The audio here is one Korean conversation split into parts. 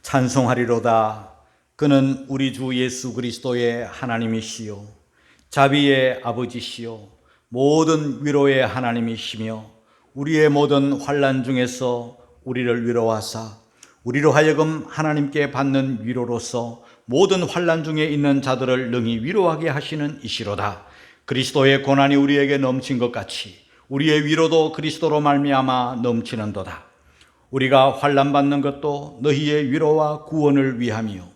찬송하리로다. 그는 우리 주 예수 그리스도의 하나님이시요 자비의 아버지시요 모든 위로의 하나님이시며 우리의 모든 환난 중에서 우리를 위로하사 우리로 하여금 하나님께 받는 위로로서 모든 환난 중에 있는 자들을 능히 위로하게 하시는 이시로다. 그리스도의 고난이 우리에게 넘친 것 같이 우리의 위로도 그리스도로 말미암아 넘치는도다. 우리가 환난 받는 것도 너희의 위로와 구원을 위함이요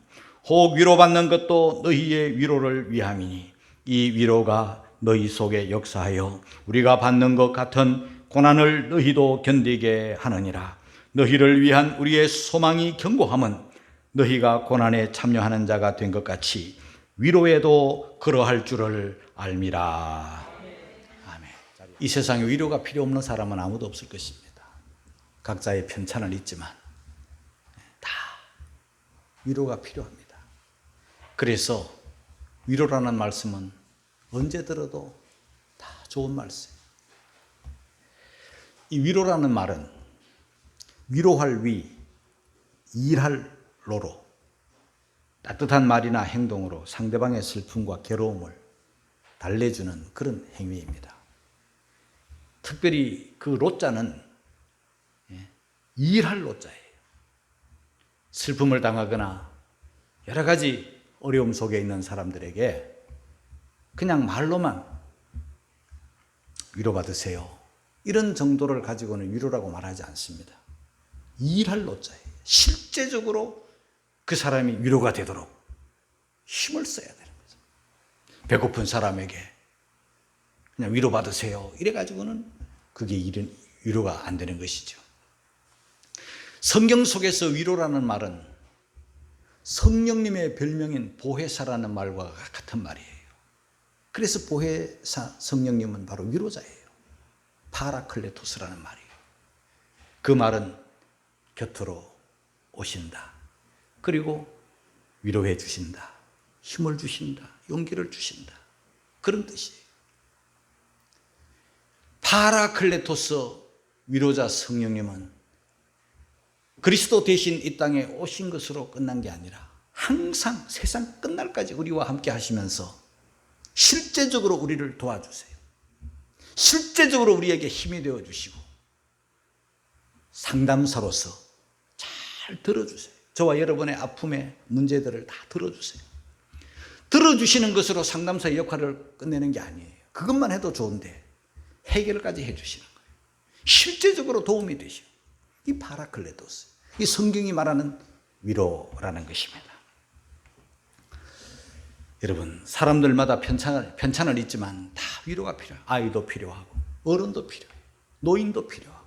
혹 위로받는 것도 너희의 위로를 위함이니 이 위로가 너희 속에 역사하여 우리가 받는 것 같은 고난을 너희도 견디게 하느니라. 너희를 위한 우리의 소망이 견고함은 너희가 고난에 참여하는 자가 된 것 같이 위로에도 그러할 줄을 알미라. 아멘. 이 세상에 위로가 필요 없는 사람은 아무도 없을 것입니다. 각자의 편차는 있지만 다 위로가 필요합니다. 그래서 위로라는 말씀은 언제 들어도 다 좋은 말씀. 이 위로라는 말은 위로할 위, 일할 로로 따뜻한 말이나 행동으로 상대방의 슬픔과 괴로움을 달래주는 그런 행위입니다. 특별히 그 로자는 일할 로자예요. 슬픔을 당하거나 여러 가지 어려움 속에 있는 사람들에게 그냥 말로만 위로받으세요, 이런 정도를 가지고는 위로라고 말하지 않습니다. 일할 로자예요. 실제적으로 그 사람이 위로가 되도록 힘을 써야 되는 거죠. 배고픈 사람에게 그냥 위로받으세요 이래가지고는 그게 위로가 안 되는 것이죠. 성경 속에서 위로라는 말은 성령님의 별명인 보혜사라는 말과 같은 말이에요. 그래서 보혜사 성령님은 바로 위로자예요. 파라클레토스라는 말이에요. 그 말은 곁으로 오신다. 그리고 위로해 주신다. 힘을 주신다. 용기를 주신다. 그런 뜻이에요. 파라클레토스 위로자 성령님은 그리스도 대신 이 땅에 오신 것으로 끝난 게 아니라 항상 세상 끝날까지 우리와 함께 하시면서 실제적으로 우리를 도와주세요. 실제적으로 우리에게 힘이 되어주시고 상담사로서 잘 들어주세요. 저와 여러분의 아픔의 문제들을 다 들어주세요. 들어주시는 것으로 상담사의 역할을 끝내는 게 아니에요. 그것만 해도 좋은데 해결까지 해주시는 거예요. 실제적으로 도움이 되시고, 이 파라클레토스, 이 성경이 말하는 위로라는 것입니다. 여러분, 사람들마다 편차는 있지만 다 위로가 필요해요. 아이도 필요하고 어른도 필요해요. 노인도 필요하고.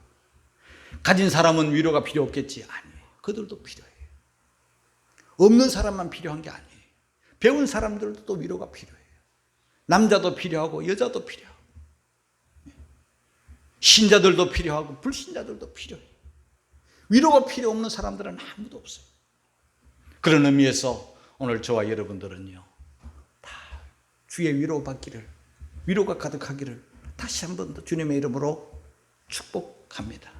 가진 사람은 위로가 필요 없겠지? 아니에요. 그들도 필요해요. 없는 사람만 필요한 게 아니에요. 배운 사람들도 또 위로가 필요해요. 남자도 필요하고 여자도 필요하고 신자들도 필요하고 불신자들도 필요해요. 위로가 필요 없는 사람들은 아무도 없어요. 그런 의미에서 오늘 저와 여러분들은요, 다 주의 위로 받기를, 위로가 가득하기를 다시 한 번 더 주님의 이름으로 축복합니다.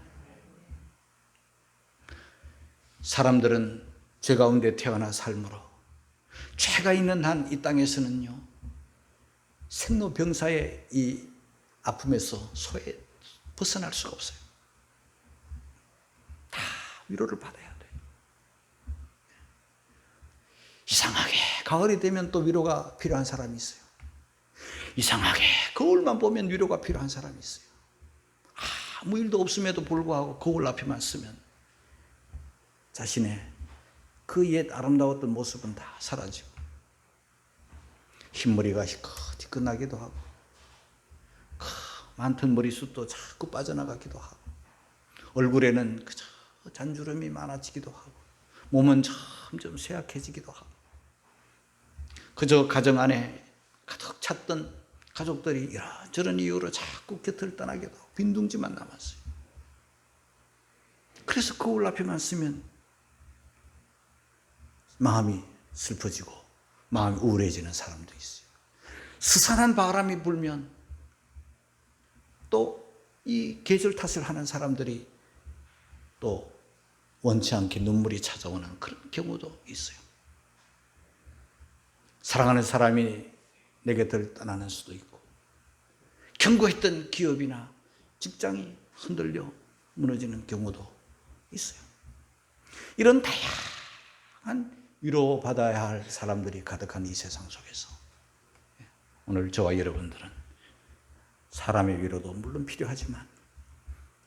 사람들은 죄 가운데 태어나 삶으로 죄가 있는 한 이 땅에서는요, 생로병사의 이 아픔에서 소외 벗어날 수가 없어요. 다 위로를 받아야 돼요. 이상하게 가을이 되면 또 위로가 필요한 사람이 있어요. 이상하게 거울만 보면 위로가 필요한 사람이 있어요. 아무 일도 없음에도 불구하고 거울 앞에만 쓰면 자신의 그 옛 아름다웠던 모습은 다 사라지고 흰머리가 희끗희끗나기도 하고 많던 머리숱도 자꾸 빠져나가기도 하고 얼굴에는 그저 잔주름이 많아지기도 하고 몸은 점점 쇠약해지기도 하고 그저 가정 안에 가득 찼던 가족들이 이런저런 이유로 자꾸 곁을 떠나기도 하고 빈둥지만 남았어요. 그래서 거울 앞에만 쓰면 마음이 슬퍼지고 마음이 우울해지는 사람도 있어요. 스산한 바람이 불면 또 이 계절 탓을 하는 사람들이 또 원치 않게 눈물이 찾아오는 그런 경우도 있어요. 사랑하는 사람이 내 곁을 떠나는 수도 있고, 견고했던 기업이나 직장이 흔들려 무너지는 경우도 있어요. 이런 다양한 위로받아야 할 사람들이 가득한 이 세상 속에서 오늘 저와 여러분들은 사람의 위로도 물론 필요하지만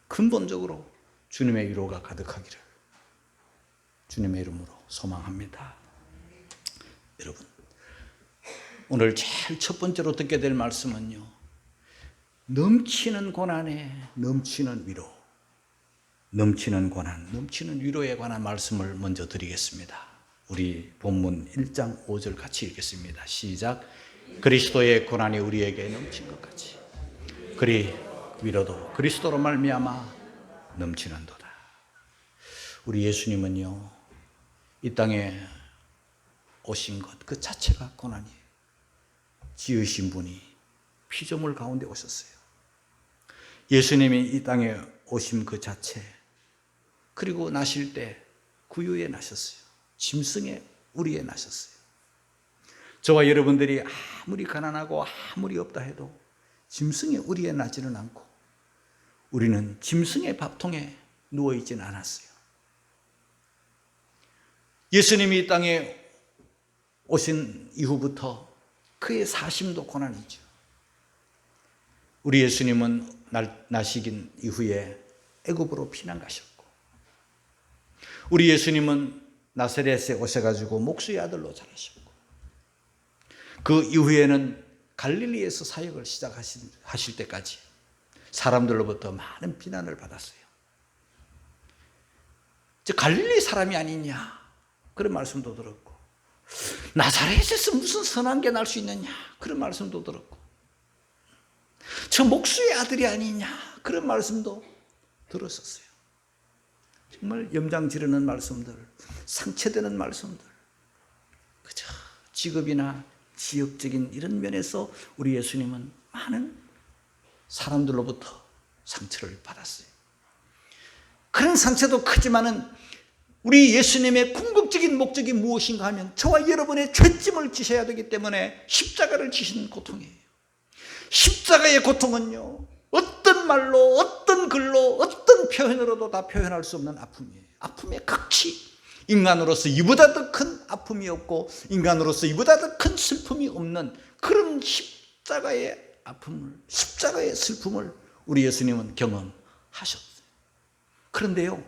근본적으로 주님의 위로가 가득하기를 주님의 이름으로 소망합니다. 여러분, 오늘 제일 첫 번째로 듣게 될 말씀은요, 넘치는 고난에 넘치는 위로, 넘치는 고난, 넘치는 위로에 관한 말씀을 먼저 드리겠습니다. 우리 본문 1장 5절 같이 읽겠습니다. 시작. 그리스도의 고난이 우리에게 넘친 것 같이 그리 위로도 그리스도로 말미암아 넘치는도다. 우리 예수님은요, 이 땅에 오신 것 그 자체가 고난이에요. 지으신 분이 피조물 가운데 오셨어요. 예수님이 이 땅에 오심 그 자체, 그리고 나실 때 구유에 나셨어요. 짐승의 우리에 나셨어요. 저와 여러분들이 아무리 가난하고 아무리 없다 해도 짐승의 우리에 나지는 않고 우리는 짐승의 밥통에 누워있지는 않았어요. 예수님이 이 땅에 오신 이후부터 그의 사심도 고난이죠. 우리 예수님은 나시긴 이후에 애굽으로 피난 가셨고, 우리 예수님은 나사렛에 오셔가지고 목수의 아들로 자라셨고, 그 이후에는 갈릴리에서 사역을 시작하실 때까지 사람들로부터 많은 비난을 받았어요. 갈릴리 사람이 아니냐 그런 말씀도 들었고, 나사렛에서 무슨 선한 게 날 수 있느냐 그런 말씀도 들었고, 저 목수의 아들이 아니냐 그런 말씀도 들었었어요. 정말 염장 지르는 말씀들, 상처되는 말씀들, 그저 직업이나 지역적인 이런 면에서 우리 예수님은 많은 사람들로부터 상처를 받았어요. 그런 상처도 크지만은 우리 예수님의 궁극적인 목적이 무엇인가 하면 저와 여러분의 죄짐을 지셔야 되기 때문에 십자가를 지신 고통이에요. 십자가의 고통은요, 어떤 말로, 어떤 글로, 어떤 표현으로도 다 표현할 수 없는 아픔이에요. 아픔의 극치. 인간으로서 이보다 더 큰 아픔이 없고 인간으로서 이보다 더 큰 슬픔이 없는 그런 십자가의 아픔을, 십자가의 슬픔을 우리 예수님은 경험하셨어요. 그런데요,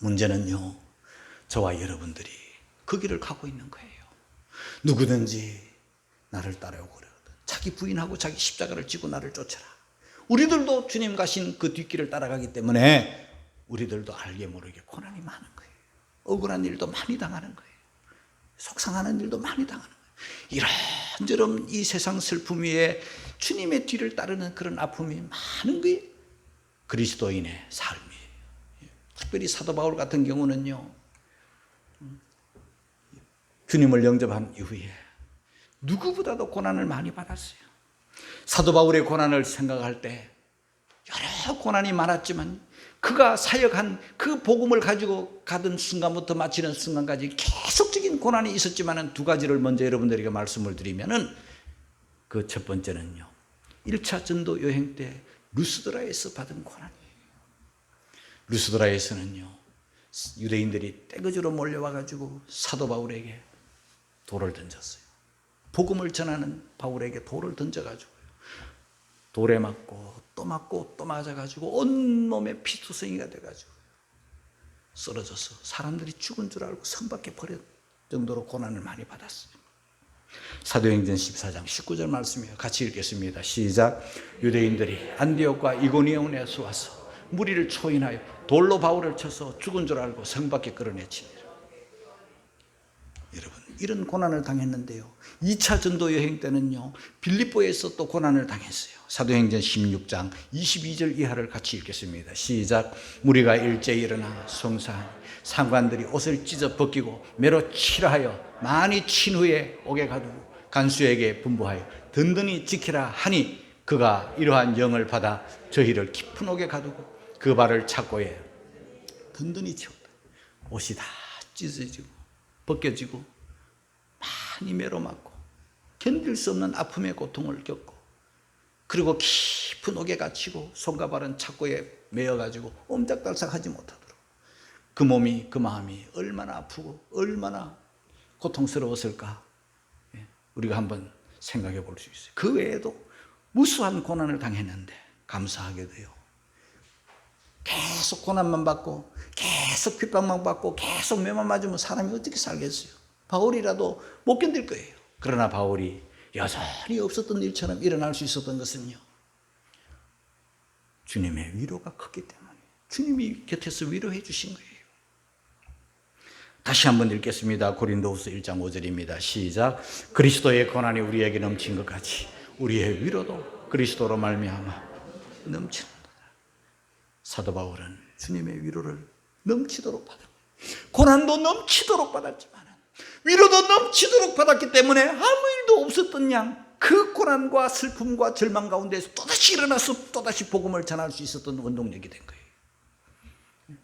문제는요, 저와 여러분들이 그 길을 가고 있는 거예요. 누구든지 나를 따라오고 그러거든. 자기 부인하고 자기 십자가를 지고 나를 쫓아라. 우리들도 주님 가신 그 뒷길을 따라가기 때문에 우리들도 알게 모르게 고난이 많은 거예요. 억울한 일도 많이 당하는 거예요. 속상하는 일도 많이 당하는 거예요. 이런저런 이 세상 슬픔 위에 주님의 뒤를 따르는 그런 아픔이 많은 게 그리스도인의 삶이에요. 특별히 사도 바울 같은 경우는요, 주님을 영접한 이후에 누구보다도 고난을 많이 받았어요. 사도 바울의 고난을 생각할 때 여러 고난이 많았지만 그가 사역한 그 복음을 가지고 가던 순간부터 마치는 순간까지 계속적인 고난이 있었지만 두 가지를 먼저 여러분들에게 말씀을 드리면은, 그 첫 번째는요, 1차 전도 여행 때 루스드라에서 받은 고난이에요. 루스드라에서는요, 유대인들이 떼거지로 몰려와가지고 사도 바울에게 돌을 던졌어요. 복음을 전하는 바울에게 돌을 던져가지고요, 돌에 맞고 또 맞고 또 맞아가지고 온몸에 피투성이가 돼가지고 쓰러져서 사람들이 죽은 줄 알고 성 밖에 버릴 정도로 고난을 많이 받았어요. 사도행전 14장 19절 말씀이에요. 같이 읽겠습니다. 시작. 유대인들이 안디옥과 이고니온에서 와서 무리를 초인하여 돌로 바울을 쳐서 죽은 줄 알고 성 밖에 끌어내치니라. 여러분, 이런 고난을 당했는데요, 2차 전도 여행 때는요, 빌립보에서 또 고난을 당했어요. 사도행전 16장 22절 이하를 같이 읽겠습니다. 시작. 무리가 일제히 일어나 송사하니 상관들이 옷을 찢어 벗기고 매로 치라하여 많이 친 후에 옥에 가두고 간수에게 분부하여 든든히 지키라 하니, 그가 이러한 영을 받아 저희를 깊은 옥에 가두고 그 발을 착고해 든든히 채웠다. 옷이 다 찢어지고 벗겨지고 많이 매로맞고 견딜 수 없는 아픔의 고통을 겪고 그리고 깊은 옥에 갇히고 손과 발은 착고에 매여가지고 옴짝달싹하지 못하도록 그 몸이 그 마음이 얼마나 아프고 얼마나 고통스러웠을까 우리가 한번 생각해 볼 수 있어요. 그 외에도 무수한 고난을 당했는데 감사하게도요 계속 고난만 받고 계속 핍박만 받고 계속 매만 맞으면 사람이 어떻게 살겠어요? 바울이라도 못 견딜 거예요. 그러나 바울이 여전히 없었던 일처럼 일어날 수 있었던 것은요 주님의 위로가 컸기 때문에 주님이 곁에서 위로해 주신 거예요. 다시 한번 읽겠습니다. 고린도후서 1장 5절입니다. 시작. 그리스도의 고난이 우리에게 넘친 것 같이 우리의 위로도 그리스도로 말미암아 넘치는도다. 사도 바울은 주님의 위로를 넘치도록 받았고 고난도 넘치도록 받았지만 위로도 넘치도록 받았기 때문에 아무 일도 없었던 양 그 고난과 슬픔과 절망 가운데서 또다시 일어나서 또다시 복음을 전할 수 있었던 원동력이 된 거예요.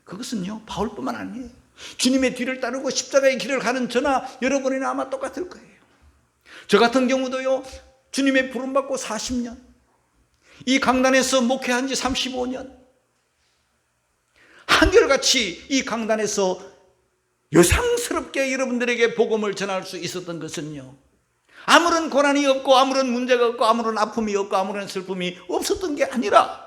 그것은요 바울뿐만 아니에요. 주님의 뒤를 따르고 십자가의 길을 가는 저나 여러분이나 아마 똑같을 거예요. 저 같은 경우도요 주님의 부름받고 40년 이 강단에서 목회한 지 35년 한결같이 이 강단에서 여상스럽게 여러분들에게 복음을 전할 수 있었던 것은요 아무런 고난이 없고 아무런 문제가 없고 아무런 아픔이 없고 아무런 슬픔이 없었던 게 아니라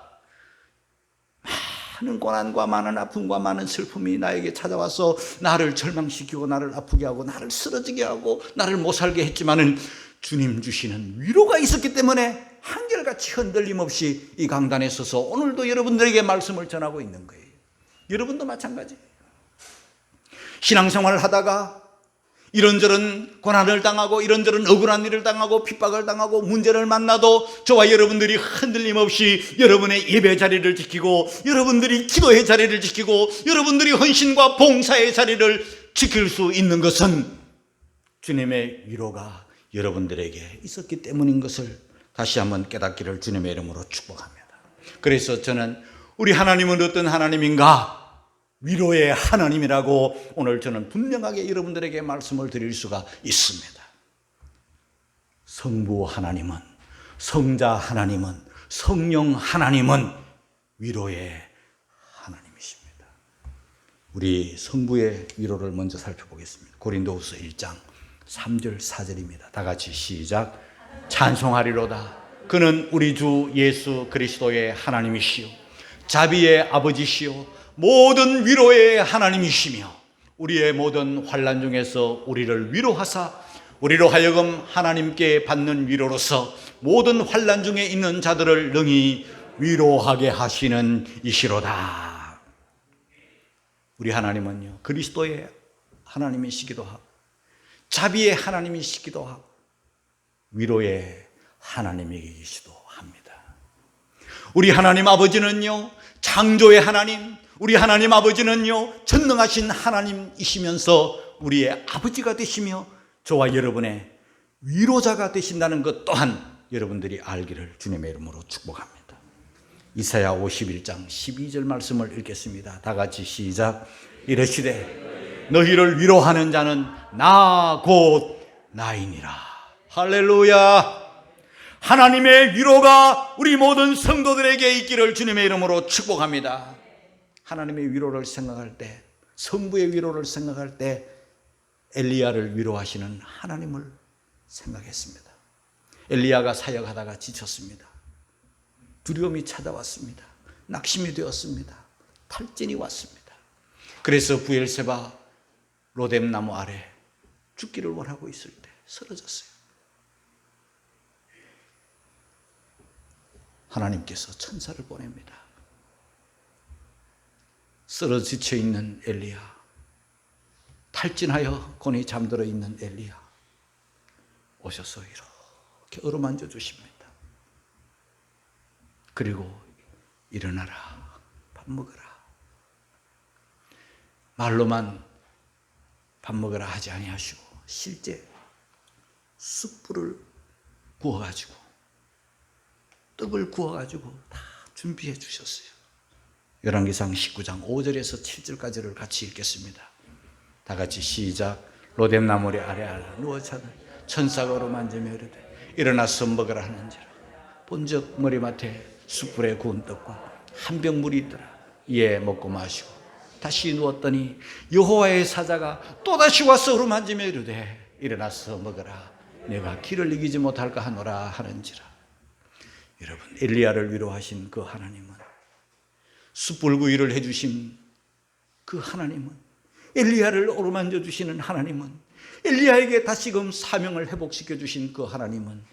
많은 고난과 많은 아픔과 많은 슬픔이 나에게 찾아와서 나를 절망시키고 나를 아프게 하고 나를 쓰러지게 하고 나를 못 살게 했지만은 주님 주시는 위로가 있었기 때문에 한결같이 흔들림 없이 이 강단에 서서 오늘도 여러분들에게 말씀을 전하고 있는 거예요. 여러분도 마찬가지예요. 신앙생활을 하다가 이런저런 고난을 당하고 이런저런 억울한 일을 당하고 핍박을 당하고 문제를 만나도 저와 여러분들이 흔들림 없이 여러분의 예배 자리를 지키고 여러분들이 기도의 자리를 지키고 여러분들이 헌신과 봉사의 자리를 지킬 수 있는 것은 주님의 위로가 여러분들에게 있었기 때문인 것을 다시 한번 깨닫기를 주님의 이름으로 축복합니다. 그래서 저는 우리 하나님은 어떤 하나님인가? 위로의 하나님이라고 오늘 저는 분명하게 여러분들에게 말씀을 드릴 수가 있습니다. 성부 하나님은, 성자 하나님은, 성령 하나님은 위로의 하나님이십니다. 우리 성부의 위로를 먼저 살펴보겠습니다. 고린도후서 1장 3절 4절입니다. 다 같이 시작. 찬송하리로다. 그는 우리 주 예수 그리스도의 하나님이시요 자비의 아버지시요 모든 위로의 하나님이시며 우리의 모든 환난 중에서 우리를 위로하사 우리로 하여금 하나님께 받는 위로로서 모든 환난 중에 있는 자들을 능히 위로하게 하시는 이시로다. 우리 하나님은요 그리스도의 하나님이시기도 하고 자비의 하나님이시기도 하고 위로의 하나님이시기도 합니다. 우리 하나님 아버지는요 창조의 하나님, 우리 하나님 아버지는요 전능하신 하나님이시면서 우리의 아버지가 되시며 저와 여러분의 위로자가 되신다는 것 또한 여러분들이 알기를 주님의 이름으로 축복합니다. 이사야 51장 12절 말씀을 읽겠습니다. 다 같이 시작. 이르시되 너희를 위로하는 자는 나 곧 나이니라. 할렐루야. 하나님의 위로가 우리 모든 성도들에게 있기를 주님의 이름으로 축복합니다. 하나님의 위로를 생각할 때, 성부의 위로를 생각할 때 엘리야를 위로하시는 하나님을 생각했습니다. 엘리야가 사역하다가 지쳤습니다. 두려움이 찾아왔습니다. 낙심이 되었습니다. 탈진이 왔습니다. 그래서 부엘세바 로뎀나무 아래 죽기를 원하고 있을 때 쓰러졌어요. 하나님께서 천사를 보냅니다. 쓰러지쳐 있는 엘리야, 탈진하여 곤히 잠들어 있는 엘리야 오셔서 이렇게 어루만져 주십니다. 그리고 일어나라, 밥 먹어라. 말로만 밥 먹으라 하지 아니하시고 실제 숯불을 구워가지고 떡을 구워가지고 다 준비해 주셨어요. 열왕기상 19장 5절에서 7절까지를 같이 읽겠습니다. 다 같이 시작. 로뎀나무리 아래 누워 자는 천사가 어루만지며 이르되 일어나서 먹으라 하는지라. 본즉 머리맡에 숯불에 구운 떡과 한 병 물이 있더라. 이에 먹고 마시고 다시 누웠더니 여호와의 사자가 또다시 와서 어루만지며 이르되 일어나서 먹으라. 내가 길을 이기지 못할까 하노라 하는지라. 여러분, 엘리야를 위로하신 그 하나님은, 숯불구이를 해주신 그 하나님은, 엘리야를 어루만져 주시는 하나님은, 엘리야에게 다시금 사명을 회복시켜 주신 그 하나님은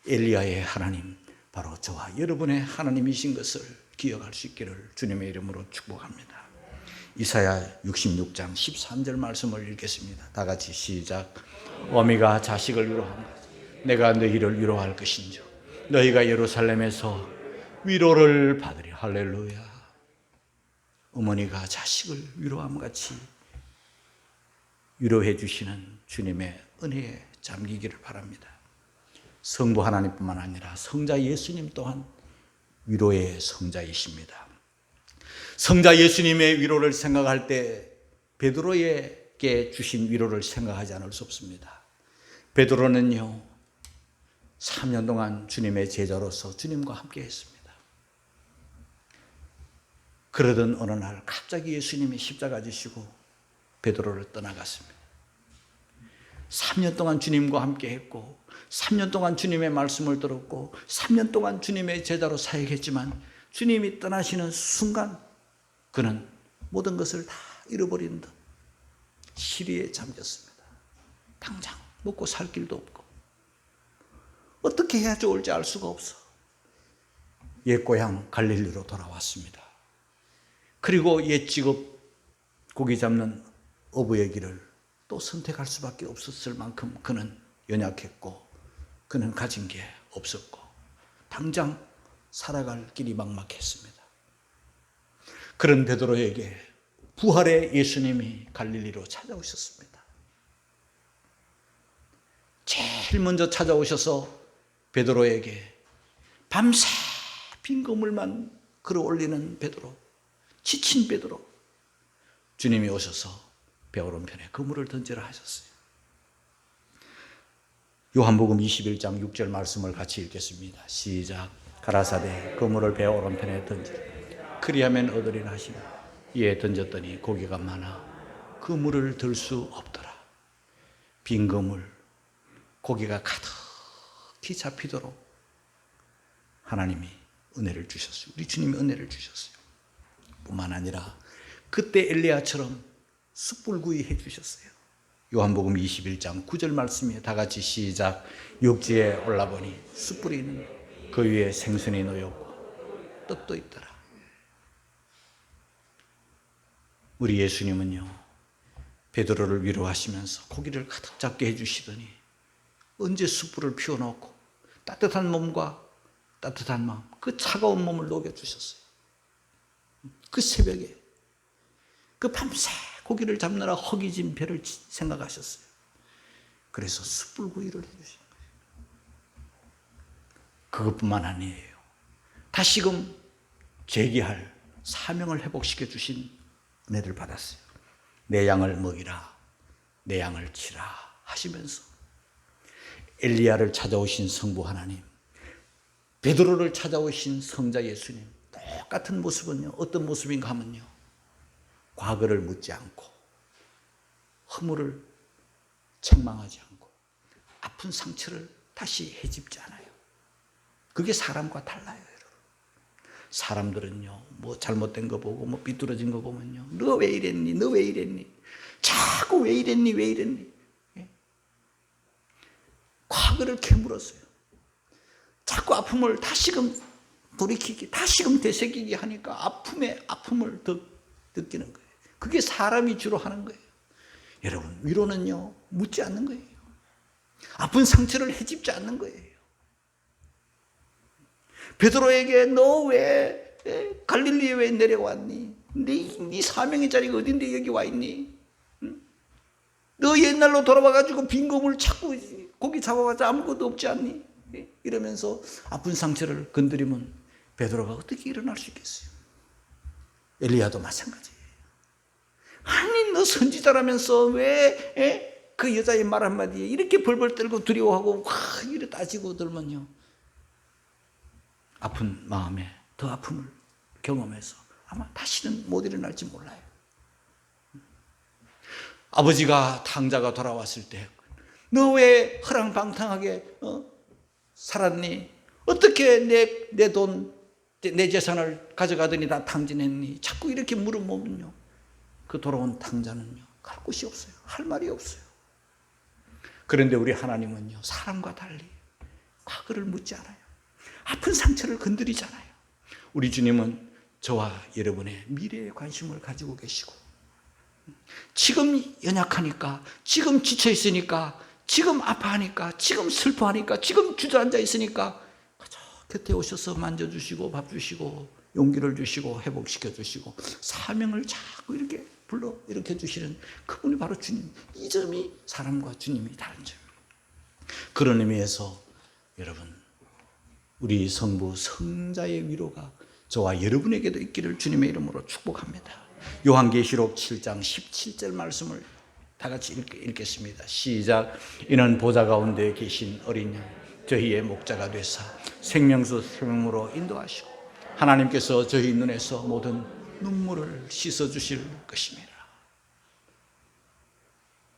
엘리야의 하나님, 바로 저와 여러분의 하나님이신 것을 기억할 수 있기를 주님의 이름으로 축복합니다. 이사야 66장 13절 말씀을 읽겠습니다. 다 같이 시작. 어미가 자식을 위로한다. 내가 너희를 위로할 것인즉 너희가 예루살렘에서 위로를 받으리. 할렐루야. 어머니가 자식을 위로함 같이 위로해 주시는 주님의 은혜에 잠기기를 바랍니다. 성부 하나님뿐만 아니라 성자 예수님 또한 위로의 성자이십니다. 성자 예수님의 위로를 생각할 때 베드로에게 주신 위로를 생각하지 않을 수 없습니다. 베드로는요, 3년 동안 주님의 제자로서 주님과 함께 했습니다. 그러던 어느 날 갑자기 예수님이 십자가 지시고 베드로를 떠나갔습니다. 3년 동안 주님과 함께 했고 3년 동안 주님의 말씀을 들었고 3년 동안 주님의 제자로 사역했지만 주님이 떠나시는 순간 그는 모든 것을 다 잃어버린 듯 시리에 잠겼습니다. 당장 먹고 살 길도 없고 어떻게 해야 좋을지 알 수가 없어 옛 고향 갈릴리로 돌아왔습니다. 그리고 옛 직업 고기 잡는 어부의 길을 또 선택할 수밖에 없었을 만큼 그는 연약했고 그는 가진 게 없었고 당장 살아갈 길이 막막했습니다. 그런 베드로에게 부활의 예수님이 갈릴리로 찾아오셨습니다. 제일 먼저 찾아오셔서 베드로에게 밤새 빈 그물만 걸어 올리는 베드로, 지친 베드로, 주님이 오셔서 배 오른편에 그물을 던지라 하셨어요. 요한복음 21장 6절 말씀을 같이 읽겠습니다. 시작. 가라사대 그물을 배 오른편에 던지라. 그리하면 얻으리라 하시며 이에 던졌더니 고기가 많아 그물을 들 수 없더라. 빈 그물, 고기가 가득히 잡히도록 하나님이 은혜를 주셨어요. 우리 주님이 은혜를 주셨어요. 뿐만 아니라 그때 엘리야처럼 숯불구이 해주셨어요. 요한복음 21장 9절 말씀에 다 같이 시작. 육지에 올라보니 숯불이 있는 그 위에 생선이 놓였고 떡도 있더라. 우리 예수님은요, 베드로를 위로하시면서 고기를 가득 잡게 해주시더니 언제 숯불을 피워놓고 따뜻한 몸과 따뜻한 마음, 그 차가운 몸을 녹여주셨어요. 그 새벽에 그 밤새 고기를 잡느라 허기진 배를 생각하셨어요. 그래서 숯불구이를 해주신 거예요. 그것뿐만 아니에요. 다시금 재기할 사명을 회복시켜 주신 은혜를 받았어요. 내 양을 먹이라, 내 양을 치라 하시면서 엘리야를 찾아오신 성부 하나님, 베드로를 찾아오신 성자 예수님, 똑같은 모습은요, 어떤 모습인가 하면요, 과거를 묻지 않고 허물을 책망하지 않고 아픈 상처를 다시 헤집지 않아요. 그게 사람과 달라요, 여러분. 사람들은요, 뭐 잘못된 거 보고 뭐 삐뚤어진 거 보면요, 너 왜 이랬니? 너 왜 이랬니? 자꾸 왜 이랬니? 왜 이랬니? 예? 과거를 캐물었어요. 자꾸 아픔을 다시금 돌이키기, 다시금 되새기기 하니까 아픔에 아픔을 더 느끼는 거예요. 그게 사람이 주로 하는 거예요. 여러분, 위로는요, 묻지 않는 거예요. 아픈 상처를 헤집지 않는 거예요. 베드로에게 너 왜 갈릴리에 왜 내려왔니? 네 사명의 자리가 어딘데 여기 와 있니? 응? 너 옛날로 돌아와가지고 빈 그물 찾고 고기 잡아봤자 아무것도 없지 않니? 이러면서 아픈 상처를 건드리면 베드로가 어떻게 일어날 수 있겠어요? 엘리야도 마찬가지예요. 아니 너 선지자라면서 왜 그 여자의 말 한마디에 이렇게 벌벌 떨고 두려워하고 와 이래 따지고 들면요, 아픈 마음에 더 아픔을 경험해서 아마 다시는 못 일어날지 몰라요. 아버지가 탕자가 돌아왔을 때 너 왜 허랑방탕하게 살았니? 어떻게 내 돈, 내 재산을 가져가더니 다 탕진했니? 자꾸 이렇게 물어보면요, 그 돌아온 탕자는요 갈 곳이 없어요. 할 말이 없어요. 그런데 우리 하나님은요 사람과 달리 과거를 묻지 않아요. 아픈 상처를 건드리잖아요. 우리 주님은 저와 여러분의 미래에 관심을 가지고 계시고, 지금 연약하니까, 지금 지쳐 있으니까, 지금 아파하니까, 지금 슬퍼하니까, 지금 주저앉아 있으니까 그저 곁에 오셔서 만져주시고 밥 주시고 용기를 주시고 회복시켜 주시고 사명을 자꾸 이렇게 불러 일으켜 주시는 그분이 바로 주님. 이 점이 사람과 주님이 다른 점입니다. 그런 의미에서 여러분, 우리 성부 성자의 위로가 저와 여러분에게도 있기를 주님의 이름으로 축복합니다. 요한계시록 7장 17절 말씀을 다 같이 읽겠습니다. 시작. 이는 보좌 가운데 계신 어린 양 저희의 목자가 되사 생명수 생명으로 인도하시고 하나님께서 저희 눈에서 모든 눈물을 씻어주실 것입니다.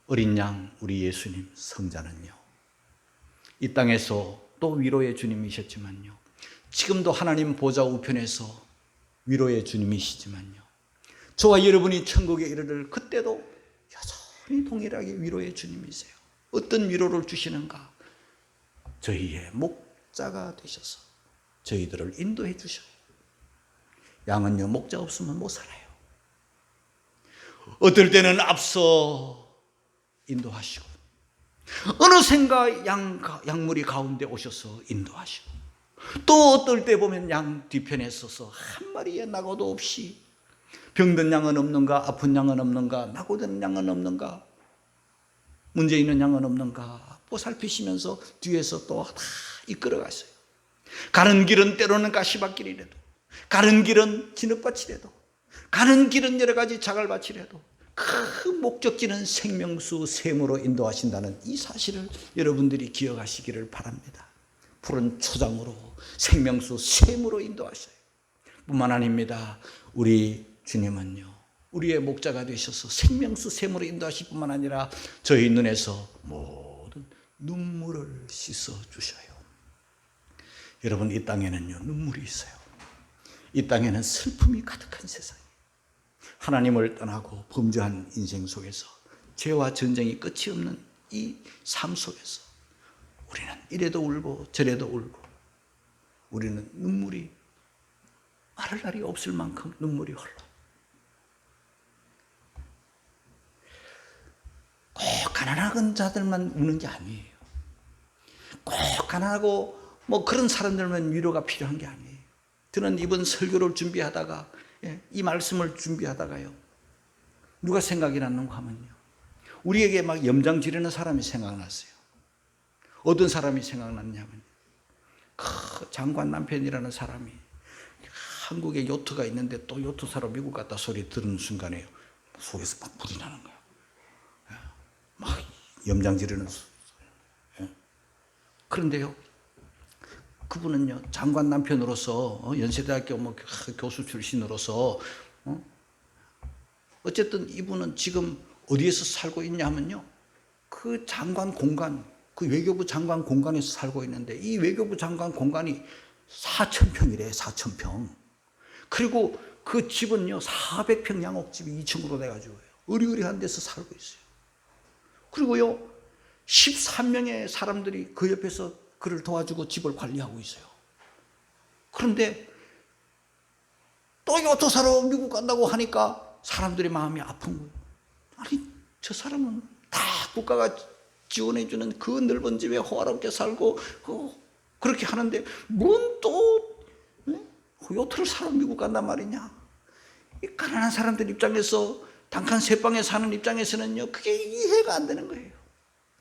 어린 양 우리 예수님 성자는요, 이 땅에서 또 위로의 주님이셨지만요, 지금도 하나님 보좌 우편에서 위로의 주님이시지만요, 저와 여러분이 천국에 이르를 그때도 여전히 동일하게 위로의 주님이세요. 어떤 위로를 주시는가? 저희의 목자가 되셔서 저희들을 인도해 주셔요. 양은요 목자 없으면 못 살아요. 어떨 때는 앞서 인도하시고 어느샌가 양무리 가운데 오셔서 인도하시고, 또 어떨 때 보면 양 뒤편에 서서 한 마리의 낙오도 없이 병든 양은 없는가, 아픈 양은 없는가, 낙오되는 양은 없는가, 문제 있는 양은 없는가 보살피시면서 뒤에서 또 다 이끌어 가세요. 가는 길은 때로는 가시밭길이라도, 가는 길은 진흙밭이라도, 가는 길은 여러 가지 자갈밭이라도 그 목적지는 생명수 샘으로 인도하신다는 이 사실을 여러분들이 기억하시기를 바랍니다. 푸른 초장으로 생명수 샘으로 인도하셔요. 뿐만 아닙니다. 우리 주님은요 우리의 목자가 되셔서 생명수 샘으로 인도하실 뿐만 아니라 저희 눈에서 모든 눈물을 씻어 주셔요. 여러분, 이 땅에는요 눈물이 있어요. 이 땅에는 슬픔이 가득한 세상이에요. 하나님을 떠나고 범죄한 인생 속에서 죄와 전쟁이 끝이 없는 이 삶 속에서 우리는 이래도 울고 저래도 울고, 우리는 눈물이 마를 날이 없을 만큼 눈물이 흘러. 꼭 가난한 자들만 우는 게 아니에요. 꼭 가난하고 뭐 그런 사람들만 위로가 필요한 게 아니에요. 저는 이번 설교를 준비하다가, 이 말씀을 준비하다가요, 누가 생각이 났는가 하면요, 우리에게 막 염장 지르는 사람이 생각났어요. 어떤 사람이 생각났냐면, 장관 남편이라는 사람이 한국에 요트가 있는데 또 요트 사러 미국 갔다 소리 들은 순간에 속에서 막 불이 나는 거예요. 막 염장 지르는 소리. 그런데요, 그분은요 장관 남편으로서 연세대학교 교수 출신으로서 어쨌든 이분은 지금 어디에서 살고 있냐면요, 그 장관 공간, 그 외교부 장관 공간에서 살고 있는데, 이 외교부 장관 공간이 4,000평이래. 4,000평. 그리고 그 집은요 400평 양옥집이 2층으로 돼가지고 어리어리한 데서 살고 있어요. 그리고요 13명의 사람들이 그 옆에서 그를 도와주고 집을 관리하고 있어요. 그런데 또 요트 사러 미국 간다고 하니까 사람들의 마음이 아픈 거예요. 아니, 저 사람은 다 국가가 지원해주는 그 넓은 집에 호화롭게 살고 그렇게 하는데 뭔 또 요트를 사러 미국 간단 말이냐. 이 가난한 사람들 입장에서, 단칸 세 방에 사는 입장에서는요 그게 이해가 안 되는 거예요.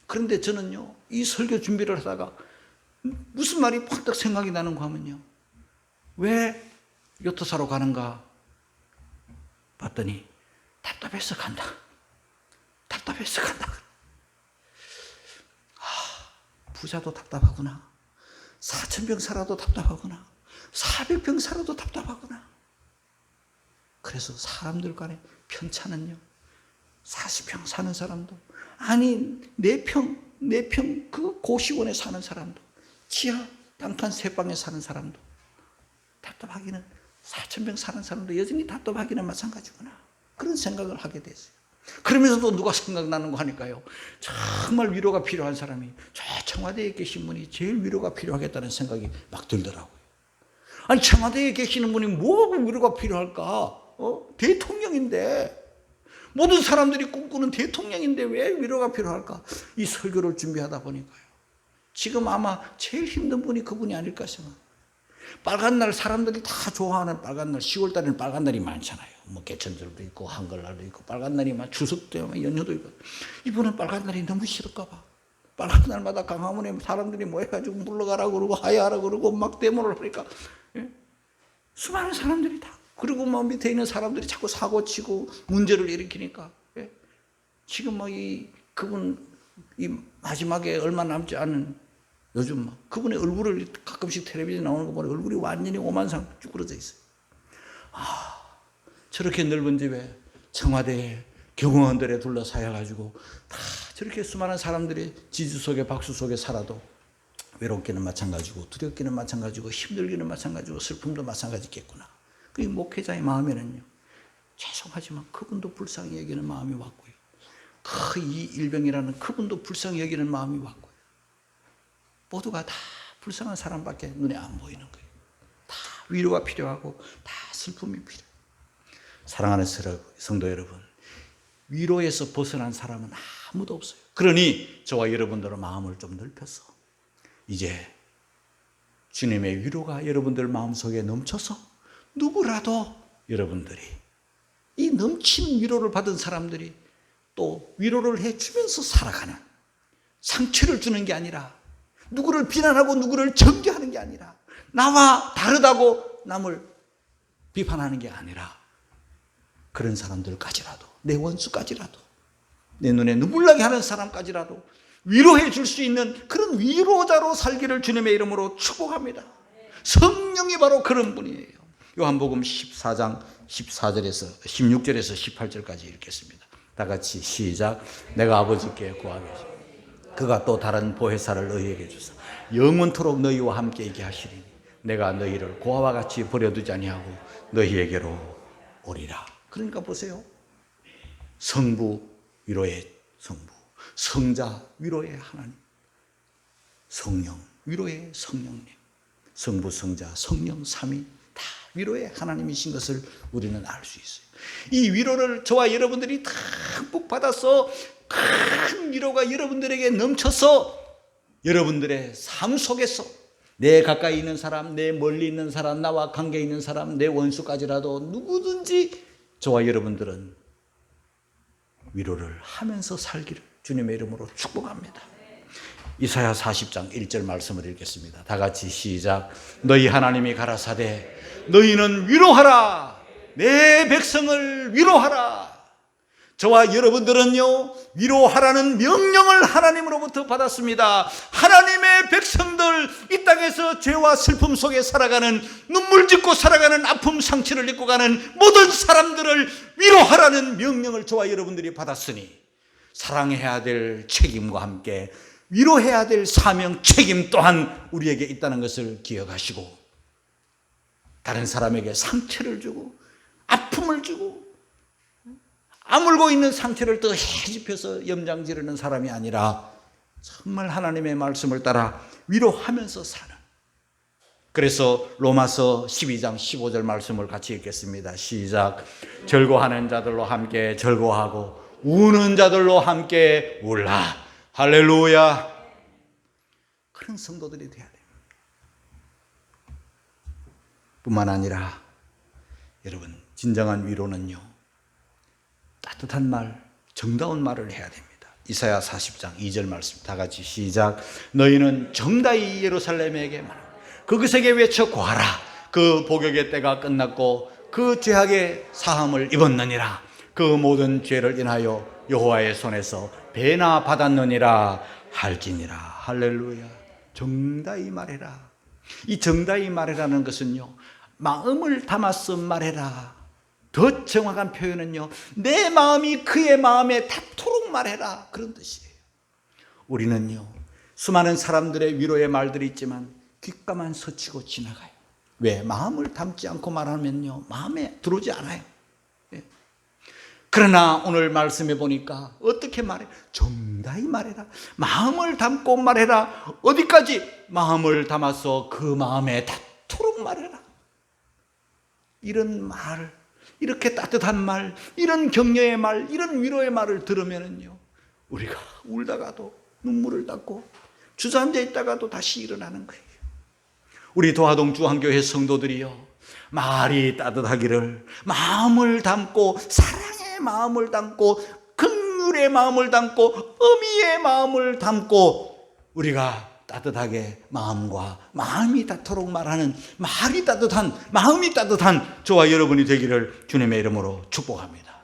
그런데 저는요 이 설교 준비를 하다가 무슨 말이 팍딱 생각이 나는 거 하면요, 왜 요트 사러 가는가 봤더니 답답해서 간다. 답답해서 간다. 부자도 답답하구나. 4,000평 살아도 답답하구나. 400평 살아도 답답하구나. 그래서 사람들 간에 편차는요. 40평 사는 사람도, 아니 4평 그 고시원에 사는 사람도, 지하 단칸 3방에 사는 사람도 답답하기는, 4,000평 사는 사람도 여전히 답답하기는 마찬가지구나. 그런 생각을 하게 됐어요. 그러면서도 누가 생각나는 거 하니까요. 정말 위로가 필요한 사람이 저 청와대에 계신 분이 제일 위로가 필요하겠다는 생각이 막 들더라고요. 아니 청와대에 계시는 분이 뭐가 위로가 필요할까? 대통령인데, 모든 사람들이 꿈꾸는 대통령인데 왜 위로가 필요할까? 이 설교를 준비하다 보니까요. 지금 아마 제일 힘든 분이 그분이 아닐까 생각합니다. 빨간 날, 사람들이 다 좋아하는 빨간 날, 10월 달에는 빨간 날이 많잖아요. 뭐 개천절도 있고 한글날도 있고 빨간 날이 막 추석 때 연휴도 있고. 이분은 빨간 날이 너무 싫을까 봐 빨간 날마다 강화문에 사람들이 모여가지고 물러가라고 그러고 하야하라고 그러고 막 데모를 하니까, 예? 수많은 사람들이 다, 그리고 뭐 밑에 있는 사람들이 자꾸 사고치고 문제를 일으키니까, 예? 지금 막 그분 마지막에 얼마 남지 않은 요즘 막 그분의 얼굴을 가끔씩 텔레비전에 나오는 거 보니 얼굴이 완전히 오만상 쭈그러져 있어요. 저렇게 넓은 집에 청와대에 경호원들에 둘러싸여 가지고 다 저렇게 수많은 사람들이 지주 속에 박수 속에 살아도 외롭기는 마찬가지고 두렵기는 마찬가지고 힘들기는 마찬가지고 슬픔도 마찬가지겠구나. 그 목회자의 마음에는요, 죄송하지만 그분도 불쌍히 여기는 마음이 왔고요. 그 이 일병이라는 그분도 불쌍히 여기는 마음이 왔고요. 모두가 다 불쌍한 사람밖에 눈에 안 보이는 거예요. 다 위로가 필요하고 다 슬픔이 필요해요. 사랑하는 성도 여러분, 위로에서 벗어난 사람은 아무도 없어요. 그러니 저와 여러분들의 마음을 좀 넓혀서 이제 주님의 위로가 여러분들 마음속에 넘쳐서 누구라도 여러분들이 이 넘친 위로를 받은 사람들이 또 위로를 해주면서 살아가는, 상처를 주는 게 아니라, 누구를 비난하고 누구를 정죄하는 게 아니라, 나와 다르다고 남을 비판하는 게 아니라, 그런 사람들까지라도, 내 원수까지라도, 내 눈에 눈물 나게 하는 사람까지라도 위로해 줄 수 있는 그런 위로자로 살기를 주님의 이름으로 축복합니다. 성령이 바로 그런 분이에요. 요한복음 14장 14절에서 16절에서 18절까지 읽겠습니다. 다 같이 시작. 내가 아버지께 구하겠습니다. 그가 또 다른 보혜사를 너희에게 주사 영원토록 너희와 함께 있게 하시리니 내가 너희를 고아와 같이 버려두지 아니하고 너희에게로 오리라. 그러니까 보세요. 성부 위로의 성부, 성자 위로의 하나님, 성령 위로의 성령님, 성부, 성자, 성령 삼위 다 위로의 하나님이신 것을 우리는 알 수 있어요. 이 위로를 저와 여러분들이 듬뿍 받아서 큰 위로가 여러분들에게 넘쳐서 여러분들의 삶 속에서 내 가까이 있는 사람, 내 멀리 있는 사람, 나와 관계 있는 사람, 내 원수까지라도 누구든지 저와 여러분들은 위로를 하면서 살기를 주님의 이름으로 축복합니다. 이사야 40장 1절 말씀을 읽겠습니다. 다 같이 시작. 너희 하나님이 가라사대 너희는 위로하라. 내 백성을 위로하라. 저와 여러분들은요, 위로하라는 명령을 하나님으로부터 받았습니다. 하나님의 백성들, 이 땅에서 죄와 슬픔 속에 살아가는, 눈물 짓고 살아가는, 아픔 상처를 입고 가는 모든 사람들을 위로하라는 명령을 저와 여러분들이 받았으니 사랑해야 될 책임과 함께 위로해야 될 사명, 책임 또한 우리에게 있다는 것을 기억하시고, 다른 사람에게 상처를 주고 아픔을 주고 아물고 있는 상태를 더 헤집혀서 염장 지르는 사람이 아니라 정말 하나님의 말씀을 따라 위로하면서 사는. 그래서 로마서 12장 15절 말씀을 같이 읽겠습니다. 시작. 즐거워하는 자들로 함께 즐거워하고 우는 자들로 함께 울라. 할렐루야. 그런 성도들이 돼야 됩니다. 뿐만 아니라 여러분, 진정한 위로는요, 따뜻한 말, 정다운 말을 해야 됩니다. 이사야 40장 2절 말씀 다 같이 시작. 너희는 정다이 예루살렘에게 말하라. 그것에게 외쳐 고하라. 그 복역의 때가 끝났고 그 죄악의 사함을 입었느니라. 그 모든 죄를 인하여 여호와의 손에서 배나 받았느니라 할지니라. 할렐루야. 정다이 말해라. 이 정다이 말해라는 것은요, 마음을 담아서 말해라. 더 정확한 표현은요, 내 마음이 그의 마음에 닿도록 말해라, 그런 뜻이에요. 우리는요, 수많은 사람들의 위로의 말들이 있지만 귓가만 스치고 지나가요. 왜? 마음을 담지 않고 말하면요, 마음에 들어오지 않아요. 그러나 오늘 말씀해 보니까 어떻게 말해? 정다이 말해라. 마음을 담고 말해라. 어디까지? 마음을 담아서 그 마음에 닿도록 말해라. 이런 말, 이렇게 따뜻한 말, 이런 격려의 말, 이런 위로의 말을 들으면은요, 우리가 울다가도 눈물을 닦고 주저앉아 있다가도 다시 일어나는 거예요. 우리 도화동 주한교회 성도들이요, 말이 따뜻하기를, 마음을 담고, 사랑의 마음을 담고, 긍휼의 마음을 담고, 의미의 마음을 담고, 우리가 따뜻하게 마음이 닿도록 말하는, 말이 따뜻한, 마음이 따뜻한 저와 여러분이 되기를 주님의 이름으로 축복합니다.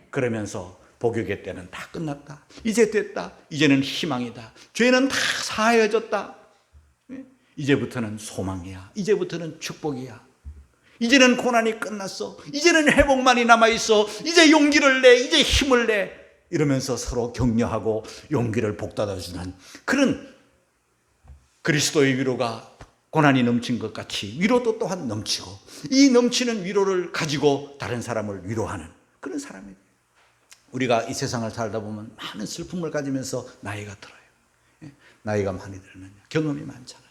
그러면서 복역의 때는 다 끝났다, 이제 됐다, 이제는 희망이다, 죄는 다 사해졌다, 이제부터는 소망이야, 이제부터는 축복이야, 이제는 고난이 끝났어, 이제는 회복만이 남아있어, 이제 용기를 내, 이제 힘을 내, 이러면서 서로 격려하고 용기를 복돋아주는 그런 그리스도의 위로가 고난이 넘친 것 같이 위로도 또한 넘치고, 이 넘치는 위로를 가지고 다른 사람을 위로하는 그런 사람이에요. 우리가 이 세상을 살다 보면 많은 슬픔을 가지면서 나이가 들어요. 나이가 많이 들면 경험이 많잖아요.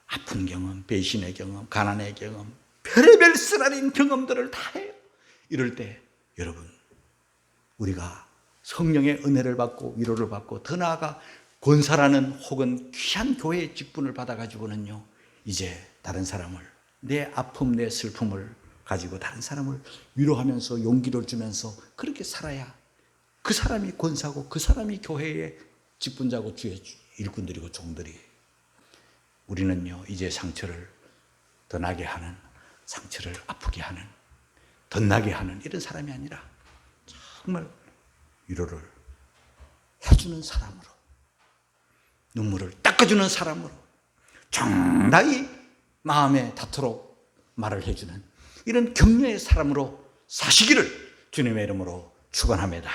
아픈 경험, 배신의 경험, 가난의 경험, 별의별 쓰라린 경험들을 다 해요. 이럴 때 여러분, 우리가 성령의 은혜를 받고 위로를 받고, 더 나아가 권사라는 혹은 귀한 교회의 직분을 받아가지고는요, 이제 다른 사람을, 내 아픔, 내 슬픔을 가지고 다른 사람을 위로하면서 용기를 주면서 그렇게 살아야 그 사람이 권사고, 그 사람이 교회의 직분자고, 주의 일꾼들이고 종들이에요. 우리는요, 이제 상처를 더 나게 하는, 상처를 아프게 하는, 덧나게 하는 이런 사람이 아니라 정말 위로를 해주는 사람으로, 눈물을 닦아주는 사람으로, 정다이 마음에 닿도록 말을 해주는 이런 격려의 사람으로 사시기를 주님의 이름으로 축원합니다.